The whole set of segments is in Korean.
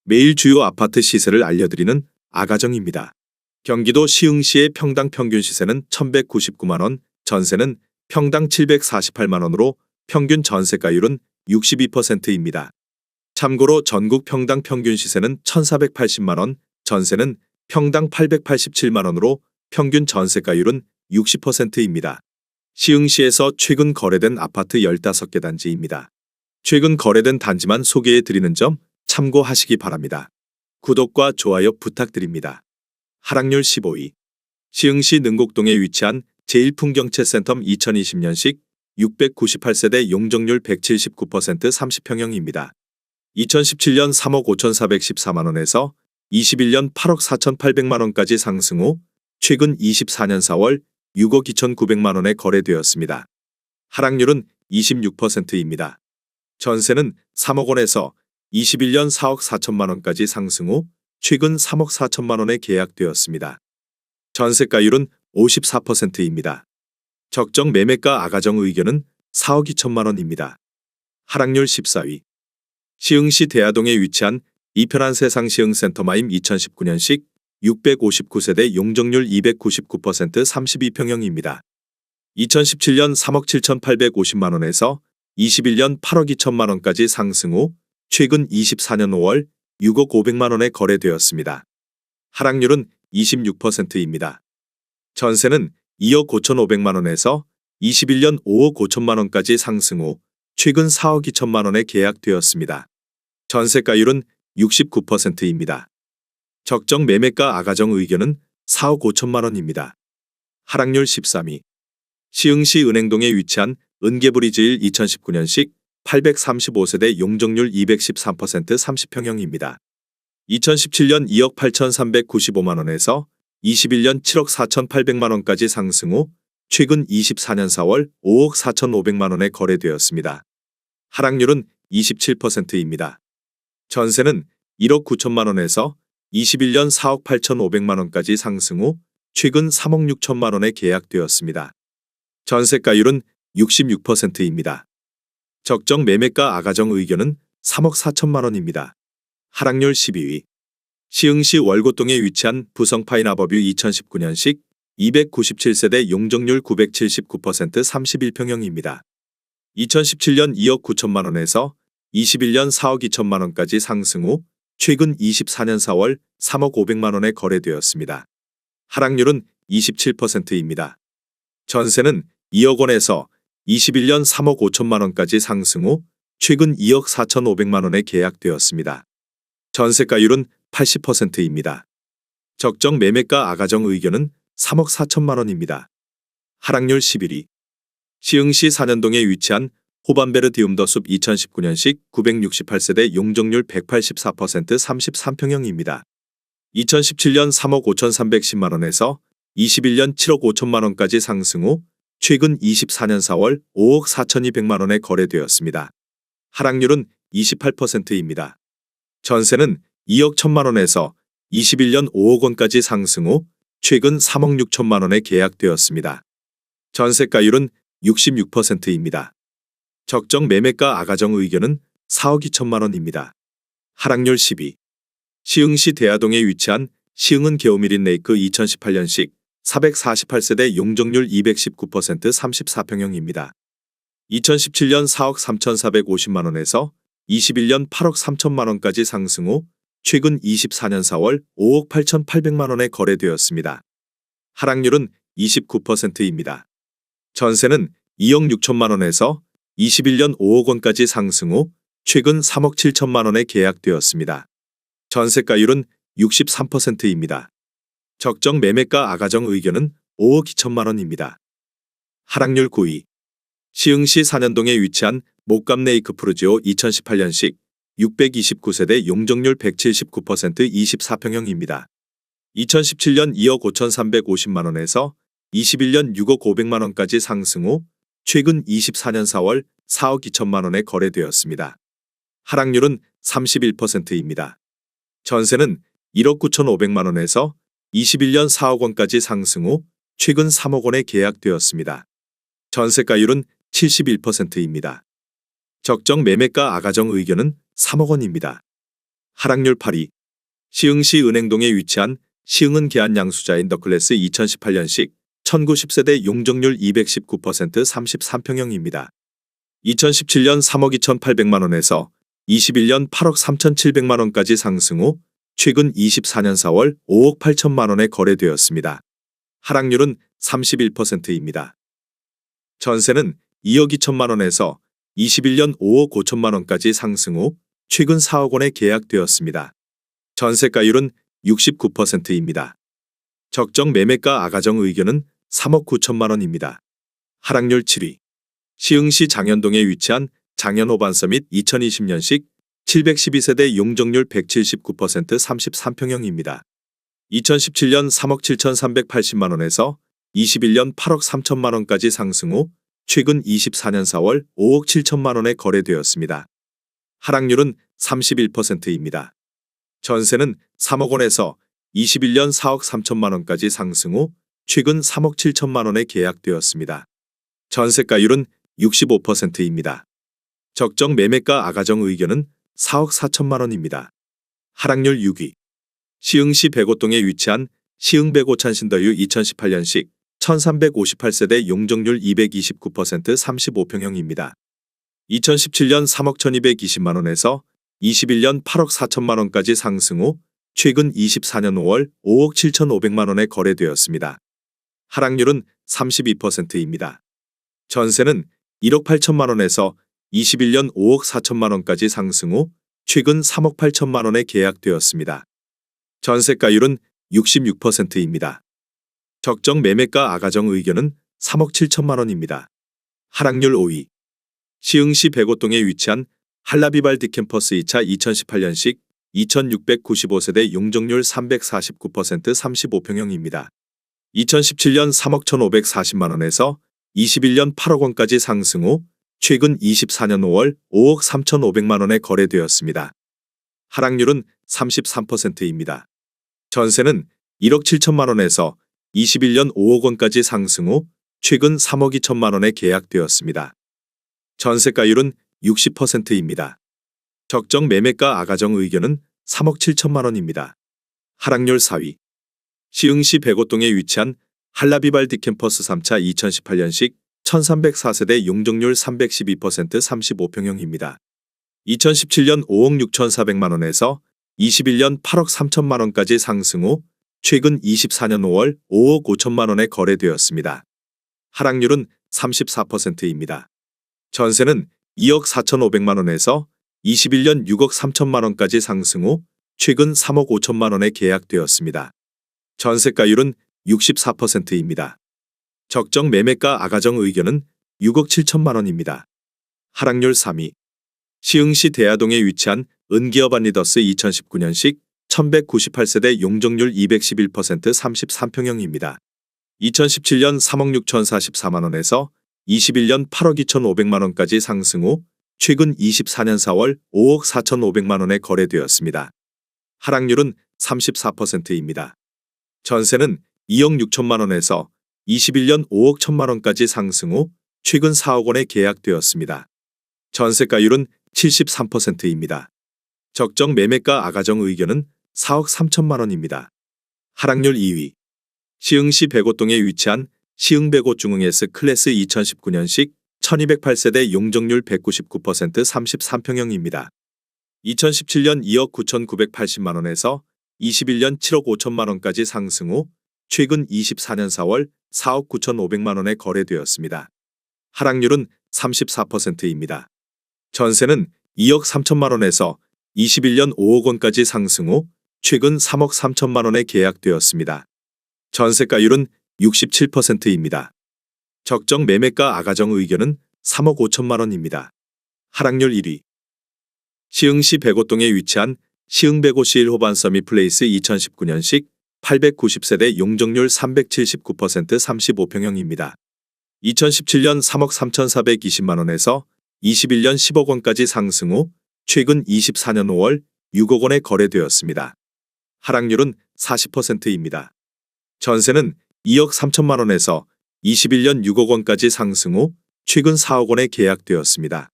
매일 주요 아파트 시세를 알려드리는 아가정입니다. 경기도 시흥시의 평당 평균 시세는 1,199만 원, 전세는 평당 748만 원으로 평균 전세가율은 62%입니다. 참고로 전국 평당 평균 시세는 1,480만 원, 전세는 평당 887만 원으로 평균 전세가율은 60%입니다. 시흥시에서 최근 거래된 아파트 15개 단지입니다. 최근 거래된 단지만 소개해 드리는 점 참고하시기 바랍니다. 구독과 좋아요 부탁드립니다. 하락률 15위. 시흥시 능곡동에 위치한 제1풍경채센텀 2020년식 698세대 용적률 179% 30평형입니다. 2017년 3억 5,414만 원에서 21년 8억 4,800만 원까지 상승 후 최근 24년 4월 6억 2,900만 원에 거래되었습니다. 하락률은 26%입니다. 전세는 3억 원에서 21년 4억 4천만 원까지 상승 후 최근 3억 4천만 원에 계약되었습니다. 전세가율은 54%입니다. 적정 매매가 아가정 의견은 4억 2천만 원입니다. 하락률 14위. 시흥시 대하동에 위치한 이편한 세상 시흥센터마임 2019년식 659세대 용적률 299% 32평형입니다. 2017년 3억 7,850만 원에서 21년 8억 2천만 원까지 상승 후 최근 24년 5월 6억 500만 원에 거래되었습니다. 하락률은 26%입니다. 전세는 2억 5,500만 원에서 21년 5억 5천만 원까지 상승 후 최근 4억 2천만 원에 계약되었습니다. 전세가율은 69%입니다. 적정 매매가 아가정 의견은 4억 5천만 원입니다. 하락률 13위. 시흥시 은행동에 위치한 은계브리지 1 2019년식 835세대 용적률 213% 30평형입니다. 2017년 2억 8,395만 원에서 21년 7억 4,800만 원까지 상승 후 최근 24년 4월 5억 4,500만 원에 거래되었습니다. 하락률은 27%입니다. 전세는 1억 9천만 원에서 21년 4억 8,500만 원까지 상승 후 최근 3억 6천만 원에 계약되었습니다. 전세가율은 66%입니다. 적정 매매가 아가정 의견은 3억 4천만 원입니다. 하락률 12위. 시흥시 월곶동에 위치한 부성파인아버뷰 2019년식 297세대 용적률 979% 31평형입니다. 2017년 2억 9천만 원에서 21년 4억 2천만 원까지 상승 후 최근 24년 4월 3억 500만 원에 거래되었습니다. 하락률은 27%입니다. 전세는 2억 원에서 21년 3억 5천만 원까지 상승 후 최근 2억 4,500만 원에 계약되었습니다. 전세가율은 80%입니다. 적정 매매가 아가정 의견은 3억 4천만 원입니다. 하락률 11위. 시흥시 산현동에 위치한 호반베르 디움더숲 2019년식 968세대 용적률 184% 33평형입니다. 2017년 3억 5,310만 원에서 21년 7억 5천만 원까지 상승 후 최근 24년 4월 5억 4,200만 원에 거래되었습니다. 하락률은 28%입니다. 전세는 2억 1천만 원에서 21년 5억 원까지 상승 후 최근 3억 6천만 원에 계약되었습니다. 전세가율은 66%입니다. 적정 매매가 아가정 의견은 4억 2천만 원입니다. 하락률 10위. 시흥시 대하동에 위치한 시흥은 게오미린 레이크 2018년식 448세대 용적률 219% 34평형입니다. 2017년 4억 3,450만 원에서 21년 8억 3천만 원까지 상승 후 최근 24년 4월 5억 8,800만 원에 거래되었습니다. 하락률은 29%입니다. 전세는 2억 6천만 원에서 21년 5억 원까지 상승 후 최근 3억 7천만 원에 계약되었습니다. 전세가율은 63%입니다. 적정 매매가 아가정 의견은 5억 2천만 원입니다. 하락률 9위. 시흥시 산현동에 위치한 목감 레이크 프루지오 2018년식 629세대 용적률 179% 24평형입니다. 2017년 2억 5,350만 원에서 21년 6억 500만 원까지 상승 후 최근 24년 4월 4억 2천만 원에 거래되었습니다. 하락률은 31%입니다. 전세는 1억 9,500만 원에서 21년 4억 원까지 상승 후 최근 3억 원에 계약되었습니다. 전세가율은 71%입니다. 적정 매매가 아가정 의견은 3억 원입니다. 하락률 8위. 시흥시 은행동에 위치한 시흥은 계안 양수자인 더클래스 2018년식 1910세대 용적률 219% 33평형입니다. 2017년 3억 2,800만 원에서 21년 8억 3,700만 원까지 상승 후 최근 24년 4월 5억 8천만 원에 거래되었습니다. 하락률은 31%입니다. 전세는 2억 2천만 원에서 21년 5억 5천만 원까지 상승 후 최근 4억 원에 계약되었습니다. 전세가율은 69%입니다. 적정 매매가 아가정 의견은 3억 9천만 원입니다. 하락률 7위. 시흥시 장현동에 위치한 장현호반서밋 2020년식 712세대 용적률 179% 33평형입니다. 2017년 3억 7,380만 원에서 21년 8억 3천만 원까지 상승 후 최근 24년 4월 5억 7천만 원에 거래되었습니다. 하락률은 31%입니다. 전세는 3억 원에서 21년 4억 3천만 원까지 상승 후 최근 3억 7천만 원에 계약되었습니다. 전세가율은 65%입니다. 적정 매매가 아가정 의견은 4억 4천만 원입니다. 하락률 6위. 시흥시 백오동에 위치한 시흥 백오찬 신더유 2018년식 1358세대 용적률 229% 35평형입니다. 2017년 3억 1220만 원에서 21년 8억 4천만 원까지 상승 후 최근 24년 5월 5억 7,500만 원에 거래되었습니다. 하락률은 32%입니다. 전세는 1억 8천만 원에서 21년 5억 4천만 원까지 상승 후 최근 3억 8천만 원에 계약되었습니다. 전세가율은 66%입니다. 적정 매매가 아가정 의견은 3억 7천만 원입니다. 하락률 5위. 시흥시 백오동에 위치한 한라비발 디캠퍼스 2차 2018년식 2695세대 용적률 349% 35평형입니다. 2017년 3억 1,540만 원에서 21년 8억 원까지 상승 후 최근 24년 5월 5억 3,500만 원에 거래되었습니다. 하락률은 33%입니다. 전세는 1억 7천만 원에서 21년 5억 원까지 상승 후 최근 3억 2천만 원에 계약되었습니다. 전세가율은 60%입니다. 적정 매매가 아가정 의견은 3억 7천만 원입니다. 하락률 4위. 시흥시 백오동에 위치한 한라비발 디캠퍼스 3차 2018년식 1304세대 용적률 312% 35평형입니다. 2017년 5억 6,400만 원에서 21년 8억 3천만 원까지 상승 후 최근 24년 5월 5억 5천만 원에 거래되었습니다. 하락률은 34%입니다. 전세는 2억 4,500만 원에서 21년 6억 3천만 원까지 상승 후 최근 3억 5천만 원에 계약되었습니다. 전세가율은 64%입니다. 적정 매매가 아가정 의견은 6억 7천만 원입니다. 하락률 3위. 시흥시 대야동에 위치한 은기업 안리더스 2019년식 1198세대 용적률 211% 33평형입니다. 2017년 3억 6,044만 원에서 21년 8억 2,500만 원까지 상승 후 최근 24년 4월 5억 4,500만 원에 거래되었습니다. 하락률은 34%입니다. 전세는 2억 6천만 원에서 21년 5억 1천만 원까지 상승 후 최근 4억 원에 계약되었습니다. 전세가율은 73%입니다. 적정 매매가 아가정 의견은 4억 3천만 원입니다. 하락률 2위. 시흥시 백오동에 위치한 시흥 백오 중흥 S 클래스 2019년식 1208세대 용적률 199% 33평형입니다. 2017년 2억 9,980만 원에서 21년 7억 5천만 원까지 상승 후 최근 24년 4월 4억 9,500만 원에 거래되었습니다. 하락률은 34%입니다. 전세는 2억 3천만 원에서 21년 5억 원까지 상승 후 최근 3억 3천만 원에 계약되었습니다. 전세가율은 67%입니다. 적정 매매가 아가정 의견은 3억 5천만 원입니다. 하락률 1위. 시흥시 백오동에 위치한 시흥 백오시 1호반 서밋 플레이스 2019년식 890세대 용적률 379% 35평형입니다. 2017년 3억 3,420만 원에서 21년 10억 원까지 상승 후 최근 24년 5월 6억 원에 거래되었습니다. 하락률은 40%입니다. 전세는 2억 3천만 원에서 21년 6억 원까지 상승 후 최근 4억 원에 계약되었습니다.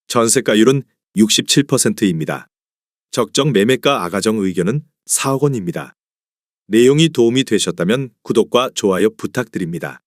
전세가율은 67%입니다. 적정 매매가 아가정 의견은 4억 원입니다. 내용이 도움이 되셨다면 구독과 좋아요 부탁드립니다.